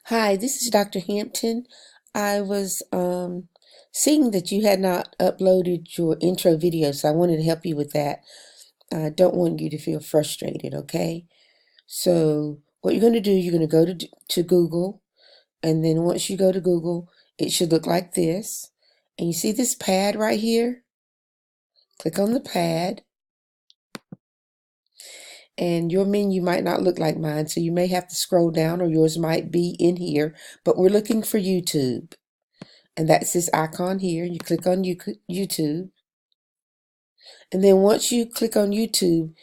Hi, this is Dr. Hampton. I was seeing that you had not uploaded your intro video, so I wanted to help you with that. I don't want you to feel frustrated, okay? So what you're going to do, you're going to go to Google, and then once you go to Google, it should look like this. And you see this pad right here? Click on the pad, and your menu might not look like mine, so you may have to scroll down, or yours might be in here, but we're looking for YouTube. And that's this icon here. You click on YouTube. And then once you click on YouTube,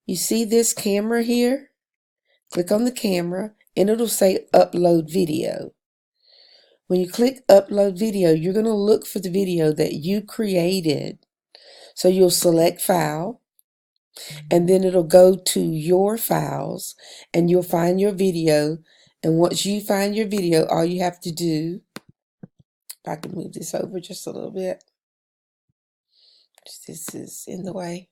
you see this camera here? Click on the camera and it'll say upload video. When you click upload video, you're going to look for the video that you created. So you'll select file, and then it'll go to your files and you'll find your video. And once you find your video, all you have to do, if I can move this over just a little bit, this is in the way.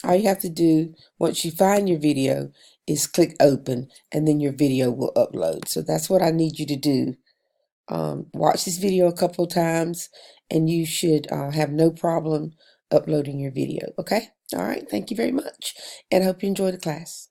All you have to do once you find your video is click open, and then your video will upload. So that's what I need you to do. Watch this video a couple of times and you should have no problem uploading your video. Okay? All right. Thank you very much, and I hope you enjoy the class.